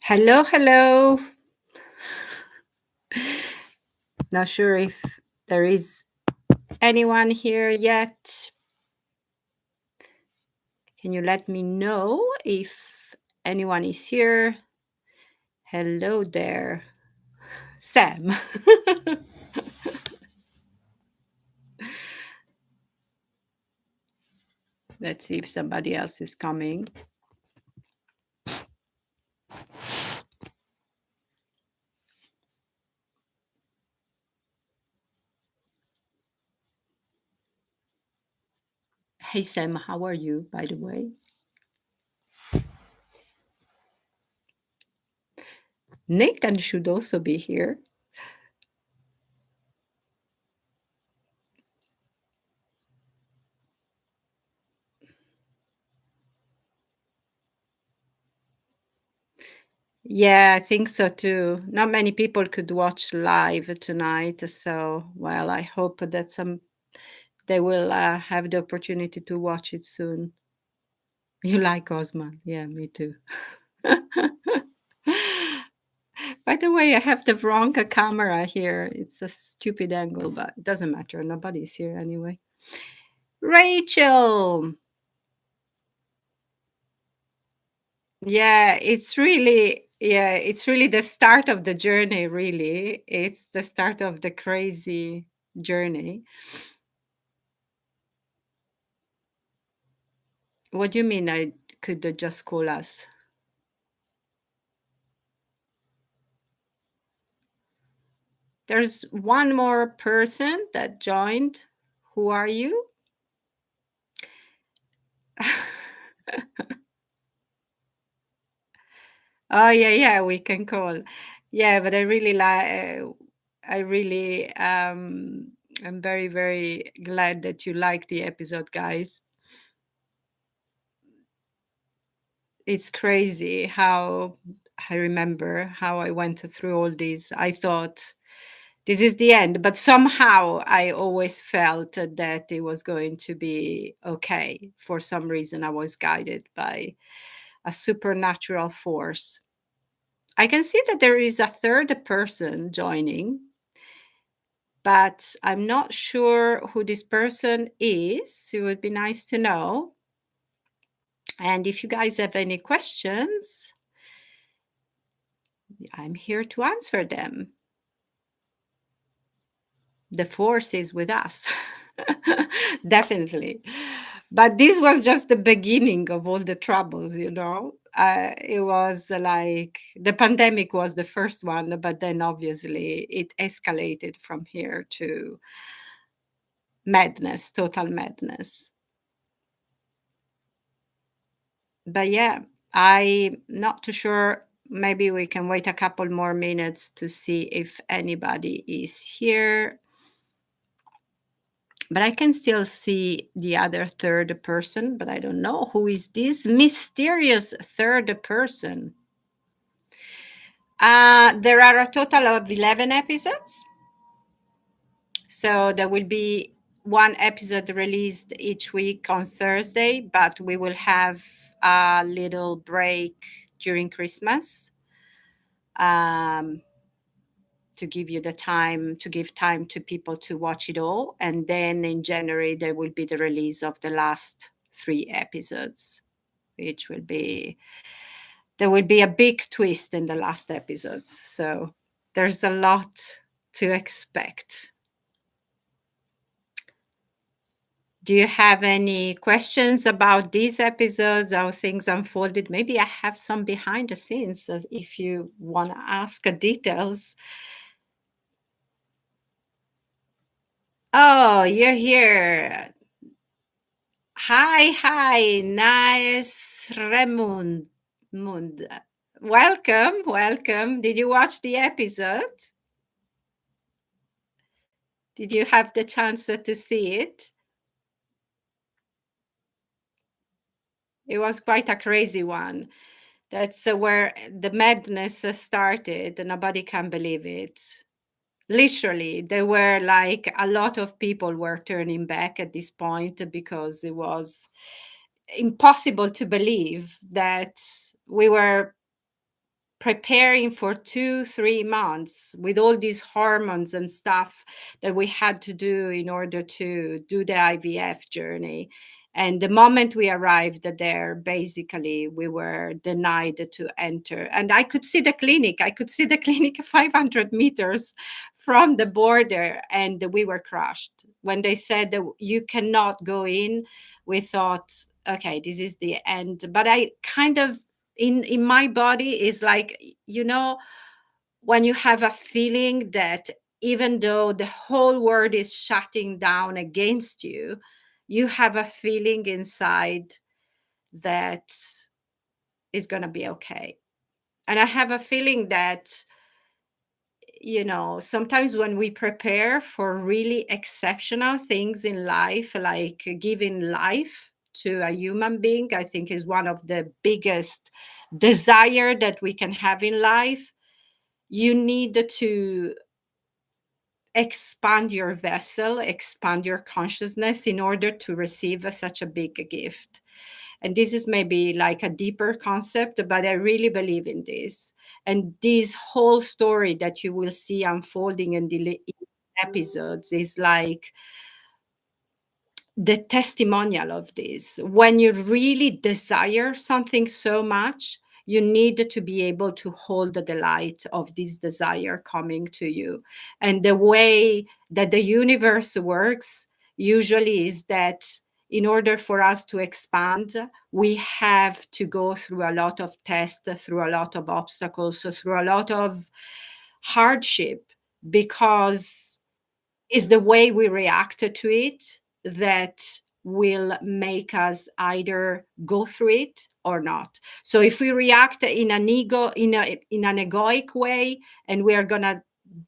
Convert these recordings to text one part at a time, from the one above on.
Hello, hello. Not sure if there is anyone here yet. Can you let me know if anyone is here? Hello there, Sam. Let's see if somebody else is coming. Hey, Sam, how are you, by the way? Nathan should also be here. Yeah, I think so too. Not many people could watch live tonight, so well, I hope that they will have the opportunity to watch it soon. You like Osman? Yeah, me too. By the way, I have the wrong camera here. It's a stupid angle, but it doesn't matter. Nobody's here anyway. Rachel. It's really the start of the journey, really. It's the start of the crazy journey. What do you mean I could just call us? There's one more person that joined. Who are you? Oh yeah, we can call. Yeah, but I really like. I really I'm very very glad that you liked the episode, guys. It's crazy how I remember how I went through all these. I thought this is the end, but somehow I always felt that it was going to be okay. For some reason, I was guided by a supernatural force. I can see that there is a third person joining, but I'm not sure who this person is. It would be nice to know. And if you guys have any questions, I'm here to answer them. The force is with us. Definitely. But this was just the beginning of all the troubles, you know. It was like the pandemic was the first one, but then obviously it escalated from here to madness, total madness. But yeah, I'm not too sure. Maybe we can wait a couple more minutes to see if anybody is here. But I can still see the other third person, but I don't know who is this mysterious third person. There are a total of 11 episodes. So there will be one episode released each week on Thursday, but we will have a little break during Christmas to give you the time, to give time to people to watch it all. And then in January, there will be the release of the last 3 episodes, which will be, there will be a big twist in the last episodes. So there's a lot to expect. Do you have any questions about these episodes, how things unfolded? Maybe I have some behind the scenes if you want to ask details. Oh, you're here. Hi, nice Remund. Mund. Welcome. Did you watch the episode? Did you have the chance to see it? It was quite a crazy one. That's where the madness started. Nobody can believe it. Literally, there were like a lot of people were turning back at this point because it was impossible to believe that we were preparing for 2, 3 months with all these hormones and stuff that we had to do in order to do the IVF journey. And the moment we arrived there, basically, we were denied to enter. And I could see the clinic. I could see the clinic 500 meters from the border, and we were crushed. When they said that you cannot go in, we thought, okay, this is the end. But I kind of, in my body, is like, when you have a feeling that even though the whole world is shutting down against you, you have a feeling inside that is going to be okay. And I have a feeling that, sometimes when we prepare for really exceptional things in life, like giving life to a human being, I think is one of the biggest desire that we can have in life. You need to expand your vessel, expand your consciousness in order to receive such a big gift. And this is maybe like a deeper concept, but I really believe in this. And this whole story that you will see unfolding in the episodes is like the testimonial of this. When you really desire something so much, you need to be able to hold the light of this desire coming to you. And the way that the universe works usually is that in order for us to expand, we have to go through a lot of tests, through a lot of obstacles, so through a lot of hardship, because it's the way we react to it that will make us either go through it or not. So if we react in an egoic way, and we are going to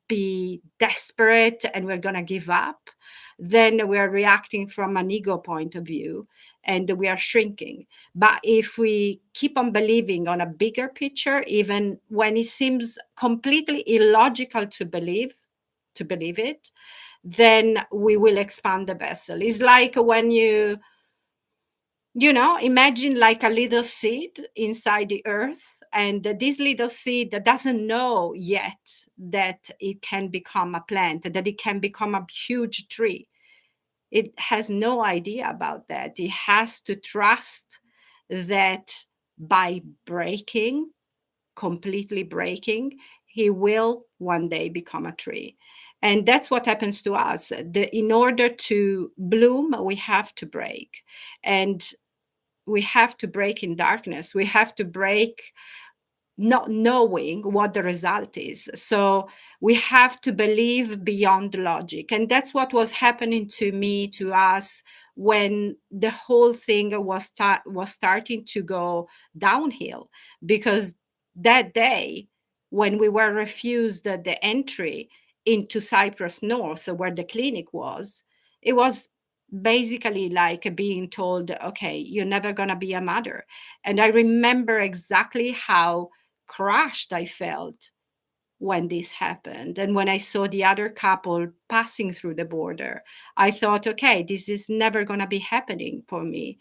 be desperate and we're going to give up, then we're reacting from an ego point of view and we are shrinking. But if we keep on believing on a bigger picture, even when it seems completely illogical to believe it, then we will expand the vessel. It's like when imagine like a little seed inside the earth, and this little seed that doesn't know yet that it can become a plant, that it can become a huge tree. It has no idea about that. It has to trust that by completely breaking, he will one day become a tree. And that's what happens to us. In order to bloom, we have to break. And we have to break in darkness. We have to break not knowing what the result is. So we have to believe beyond logic. And that's what was happening to me, to us, when the whole thing was starting to go downhill. Because that day, when we were refused the entry into Cyprus North, where the clinic was, it was basically like being told, okay, you're never going to be a mother. And I remember exactly how crushed I felt when this happened. And when I saw the other couple passing through the border, I thought, okay, this is never going to be happening for me.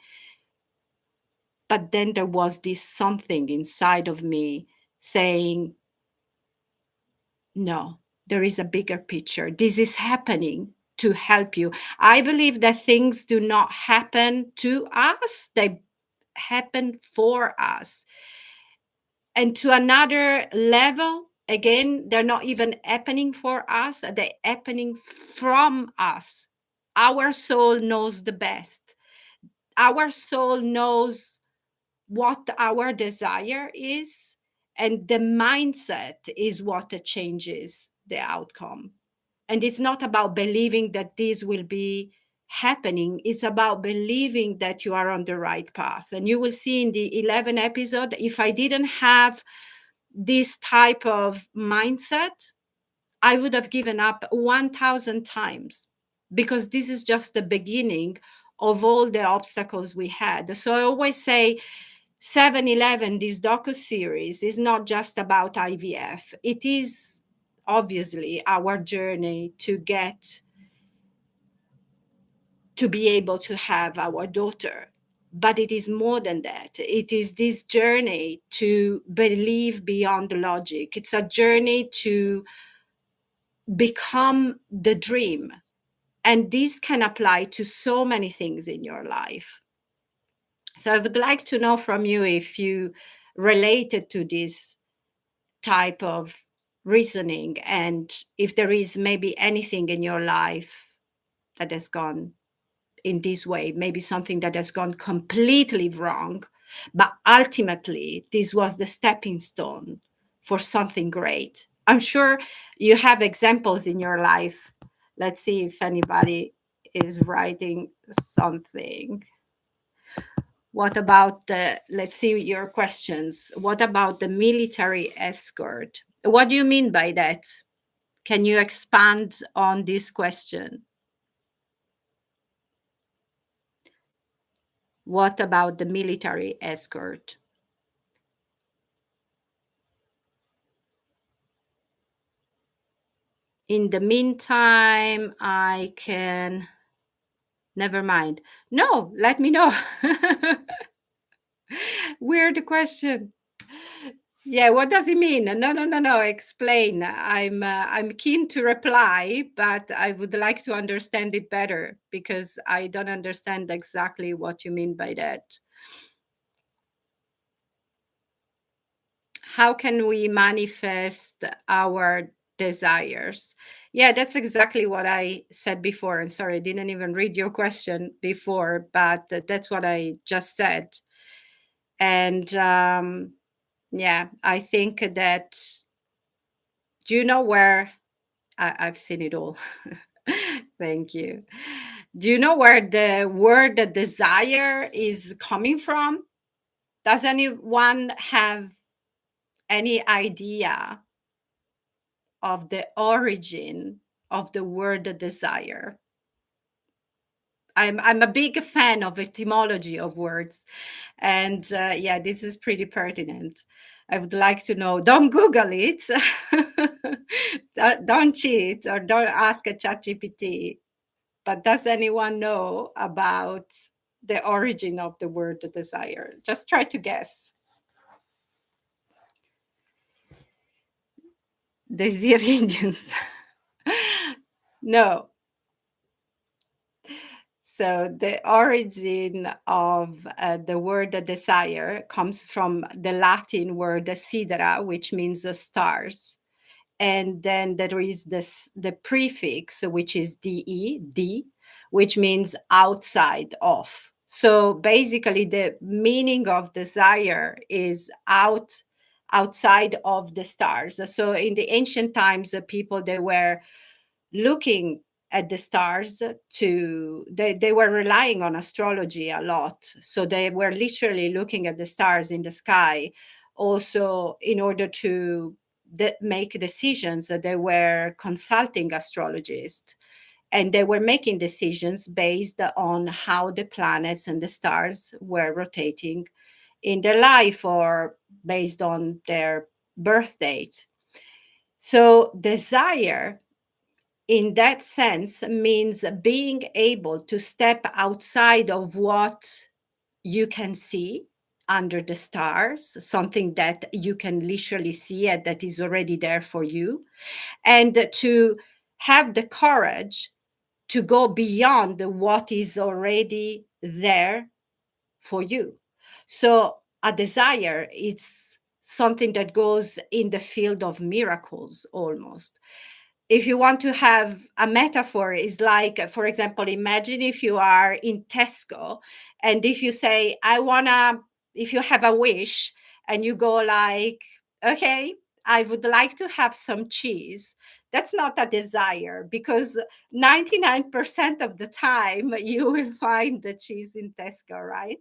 But then there was this something inside of me saying, no, there is a bigger picture. This is happening to help you. I believe that things do not happen to us, they happen for us. And to another level, again, they're not even happening for us, they're happening from us. Our soul knows the best. Our soul knows what our desire is, and the mindset is what changes the outcome. And it's not about believing that this will be happening, it's about believing that you are on the right path. And you will see in the 11th episode, if I didn't have this type of mindset, I would have given up 1,000 times, because this is just the beginning of all the obstacles we had. So I always say 7-Eleven, this docu-series, is not just about IVF. It is obviously our journey to get to be able to have our daughter. but it is more than that. It is this journey to believe beyond logic. It's a journey to become the dream. And this can apply to so many things in your life. So I would like to know from you if you related to this type of reasoning, and if there is maybe anything in your life that has gone in this way, maybe something that has gone completely wrong, but ultimately this was the stepping stone for something great. I'm sure you have examples in your life. Let's see if anybody is writing something. What about the, let's see your questions. What about the military escort? What do you mean by that? Can you expand on this question? What about the military escort? In the meantime, I can, never mind. No, let me know. Weird question. Yeah, what does it mean? No, no, no, no. Explain. I'm keen to reply, but I would like to understand it better because I don't understand exactly what you mean by that. How can we manifest our desires? Yeah, that's exactly what I said before. And sorry, I didn't even read your question before, but that's what I just said. And yeah, I think that, do you know where I've seen it all? Thank you. Do you know where the word desire is coming from? Does anyone have any idea of the origin of the word desire? I'm a big fan of etymology of words, and yeah, this is pretty pertinent. I would like to know. Don't Google it. Don't cheat or don't ask a ChatGPT. But does anyone know about the origin of the word desire? Just try to guess. The Syrians. No. So the origin of the word desire comes from the Latin word sidera, which means stars. And then there is this the prefix, which is de, which means outside of. So basically, the meaning of desire is outside of the stars. So in the ancient times, the people, they were looking at the stars to, they were relying on astrology a lot, so they were literally looking at the stars in the sky also in order to make decisions. They were consulting astrologists, and they were making decisions based on how the planets and the stars were rotating in their life, or based on their birth date. So desire in that sense means being able to step outside of what you can see under the stars, something that you can literally see and that is already there for you, and to have the courage to go beyond what is already there for you. So a desire, it's something that goes in the field of miracles almost. If you want to have a metaphor, is like, for example, imagine if you are in Tesco, and if you say, I wanna, if you have a wish and you go like, okay, I would like to have some cheese. That's not a desire, because 99% of the time you will find the cheese in Tesco, right?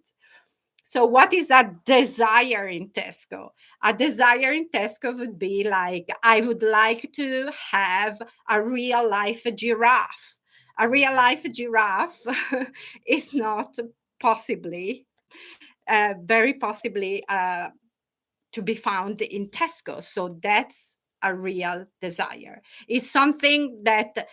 So, what is a desire in Tesco? A desire in Tesco would be like, I would like to have a real life giraffe. A real life giraffe is not possibly, very possibly, to be found in Tesco. So, that's a real desire. It's something that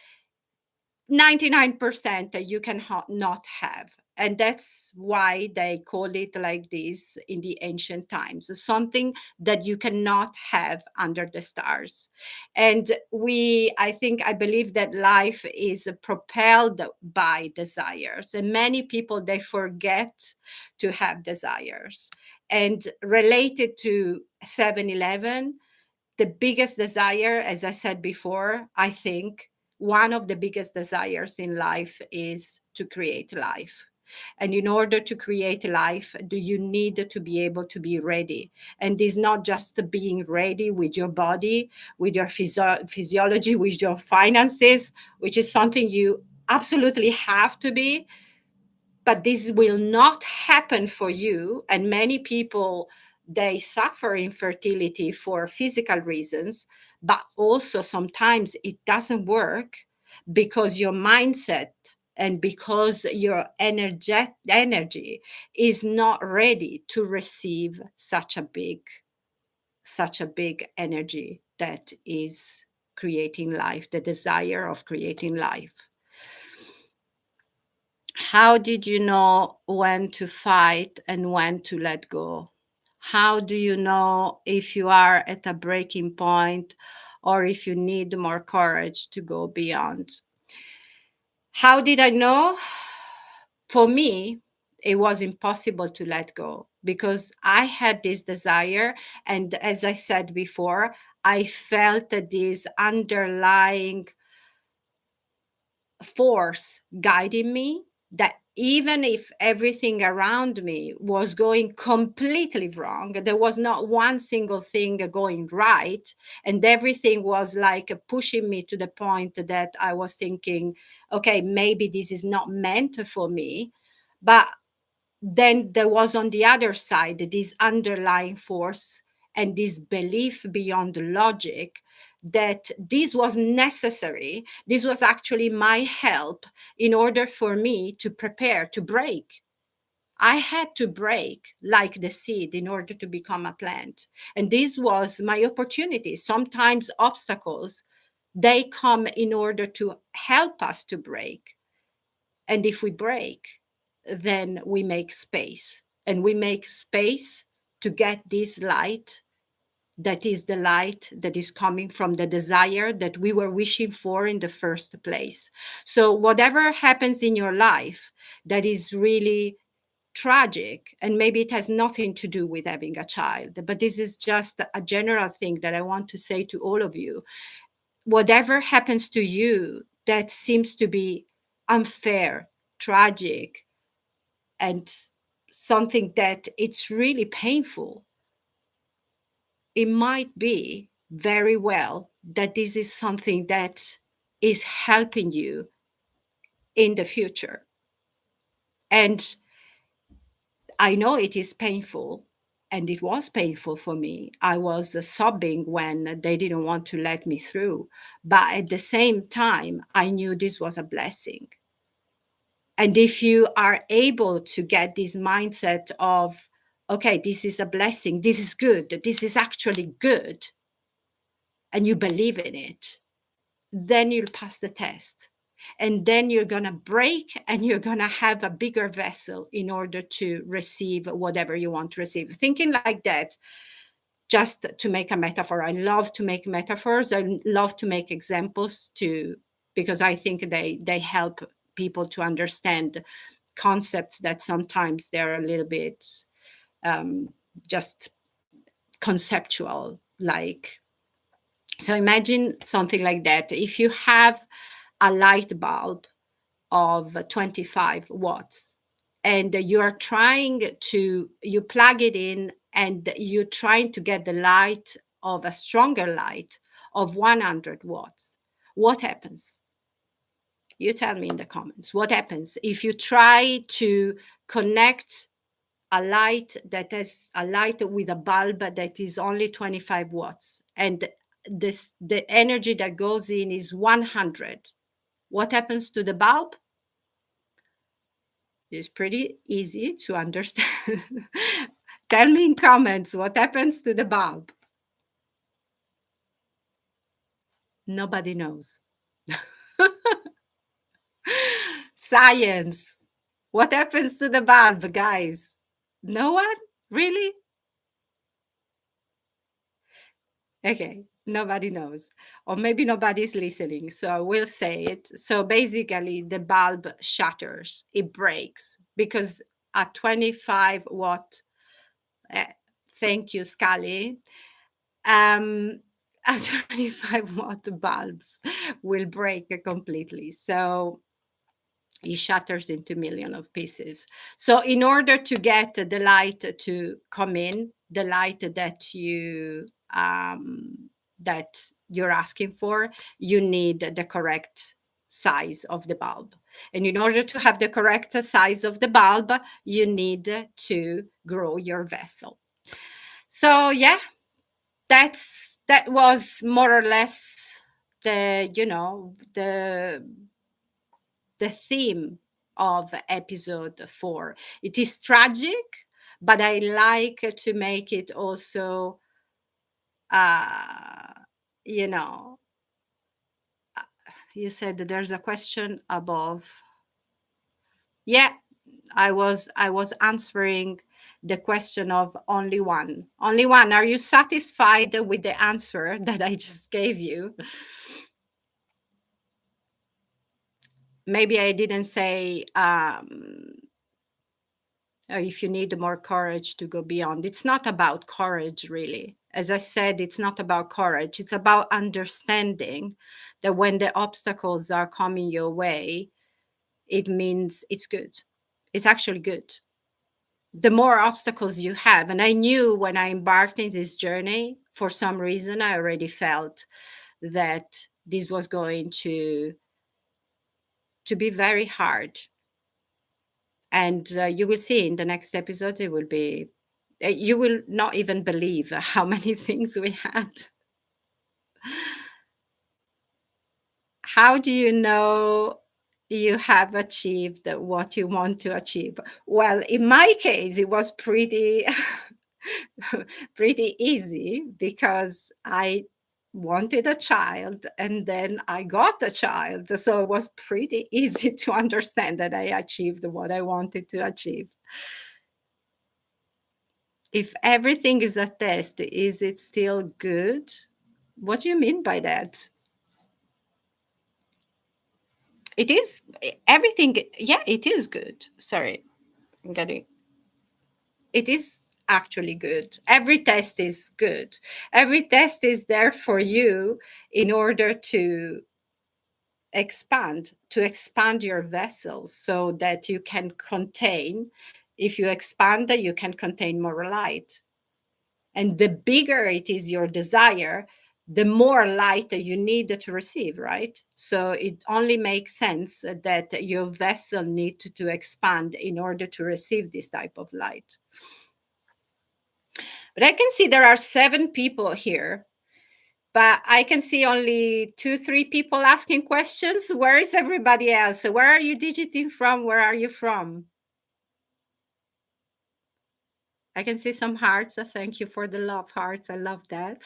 99% that you can not have. And that's why they called it like this in the ancient times, something that you cannot have under the stars. And I believe that life is propelled by desires. And many people, they forget to have desires. And related to 7-Eleven, the biggest desire, as I said before, I think one of the biggest desires in life is to create life. And in order to create life, do you need to be able to be ready? And it's not just being ready with your body, with your physiology, with your finances, which is something you absolutely have to be, but this will not happen for you. And many people, they suffer infertility for physical reasons, but also sometimes it doesn't work because your mindset and because your energy is not ready to receive such a big energy that is creating life, the desire of creating life. How did you know when to fight and when to let go? How do you know if you are at a breaking point or if you need more courage to go beyond? How did I know? For me, it was impossible to let go because I had this desire. And as I said before, I felt that this underlying force guiding me, that even if everything around me was going completely wrong, there was not one single thing going right, and everything was like pushing me to the point that I was thinking, okay, maybe this is not meant for me. But then there was on the other side this underlying force and this belief beyond logic that this was necessary. This was actually my help in order for me to prepare to break. I had to break like the seed in order to become a plant. And this was my opportunity. Sometimes obstacles, they come in order to help us to break. And if we break, then we make space. And we make space to get this light, that is the light that is coming from the desire that we were wishing for in the first place. So, whatever happens in your life that is really tragic, and maybe it has nothing to do with having a child, but this is just a general thing that I want to say to all of you. Whatever happens to you that seems to be unfair, tragic, and something that it's really painful, it might be very well that this is something that is helping you in the future. And I know it is painful, and it was painful for me. I was sobbing when they didn't want to let me through. But at the same time, I knew this was a blessing. And if you are able to get this mindset of, okay, this is a blessing, this is good, this is actually good, and you believe in it, then you'll pass the test. And then you're going to break and you're going to have a bigger vessel in order to receive whatever you want to receive. Thinking like that, just to make a metaphor. I love to make metaphors. I love to make examples too, because I think they help people to understand concepts that sometimes they're a little bit um, just conceptual. Like, so imagine something like that. If you have a light bulb of 25 watts and you plug it in and you're trying to get the light of a stronger light of 100 watts, what happens? You tell me in the comments. What happens if you try to connect a light with a bulb that is only 25 watts and the energy that goes in is 100? What happens to the bulb? It's pretty easy to understand. Tell me in comments what happens to the bulb. Nobody knows. Science. What happens to the bulb, guys? No one? Really? Okay, nobody knows. Or maybe nobody's listening, so I will say it. So basically, the bulb shatters, it breaks because at 25 watt, uh, thank you, Scully, um, at 25 watt bulbs will break completely. So it shatters into million of pieces. So in order to get the light to come in, the light that you're asking for, you need the correct size of the bulb. And in order to have the correct size of the bulb, you need to grow your vessel. So yeah, that was more or less the theme of episode 4. It is tragic, but I like to make it also, uh, you know, uh, you said that there's a question above. Yeah, I was answering the question of only one. Only one. Are you satisfied with the answer that I just gave you? Maybe I didn't say if you need more courage to go beyond. It's not about courage, really. As I said, it's not about courage. It's about understanding that when the obstacles are coming your way, it means it's good. It's actually good. The more obstacles you have, and I knew when I embarked in this journey, for some reason, I already felt that this was going to be very hard. And you will see in the next episode, it will be, you will not even believe how many things we had. How do you know you have achieved what you want to achieve? Well, in my case, it was pretty pretty easy because I wanted a child and then I got a child. So it was pretty easy to understand that I achieved what I wanted to achieve. If everything is a test, is it still good? What do you mean by that? It is everything. Yeah, it is good. Sorry, I'm getting. It is actually good. Every test is good. Every test is there for you in order to expand your vessels so that you can contain. If you expand, you can contain more light. And the bigger it is your desire, the more light that you need to receive, right? So it only makes sense that your vessel need to expand in order to receive this type of light. But I can see there are 7 people here, but I can see only 2, 3 people asking questions. Where is everybody else? Where are you digiting from? Where are you from? I can see some hearts. Thank you for the love hearts. I love that.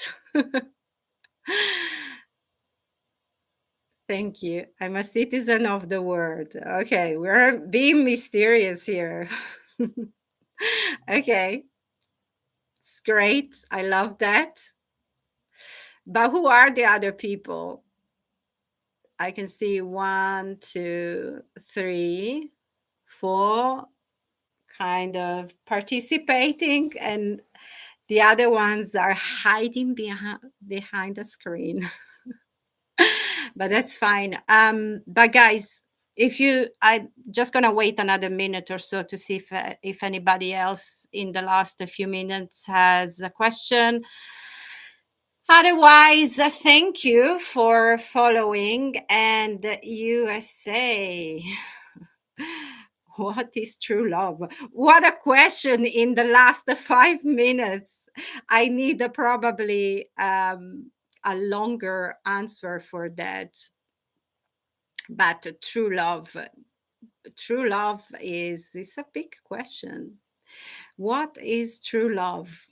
Thank you. I'm a citizen of the world. Okay, we're being mysterious here. Okay, it's great. I love that. But who are the other people? I can see 1, 2, 3, 4 kind of participating, and the other ones are hiding behind the screen. But that's fine. But guys, I'm just gonna wait another minute or so to see if anybody else in the last few minutes has a question. Otherwise, thank you for following. And USA. What is true love? What a question in the last 5 minutes. I need probably a longer answer for that. But true love is a big question. What is true love?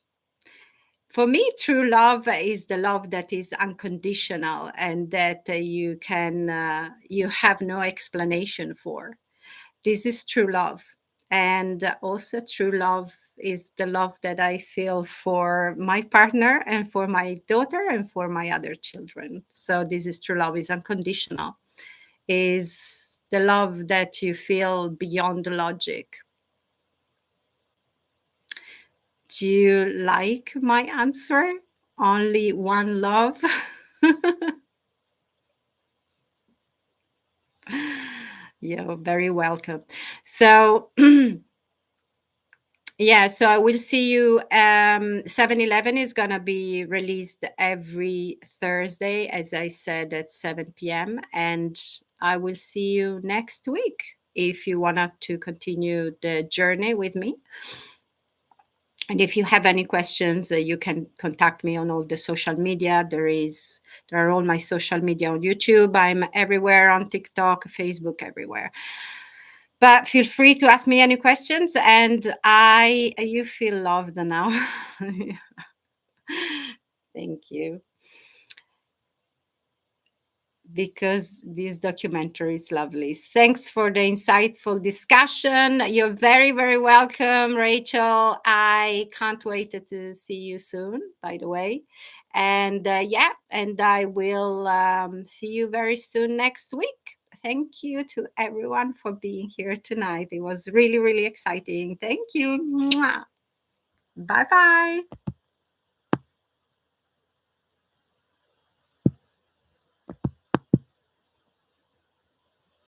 For me, true love is the love that is unconditional and that you have no explanation for. This is true love. And also, true love is the love that I feel for my partner and for my daughter and for my other children. So, this is true love, is unconditional, is the love that you feel beyond the logic. Do you like my answer? Only one love? You're very welcome. So, yeah, so I will see you. 7-Eleven is going to be released every Thursday, as I said, at 7 p.m. And I will see you next week if you want to continue the journey with me. And if you have any questions, you can contact me on all the social media. There are all my social media on YouTube. I'm everywhere, on TikTok, Facebook, everywhere. But feel free to ask me any questions, and you feel loved now. Thank you. Because this documentary is lovely. Thanks for the insightful discussion. You're very, very welcome, Rachel. I can't wait to see you soon, by the way. And yeah, and I will see you very soon next week. Thank you to everyone for being here tonight. It was really, really exciting. Thank you. Bye bye.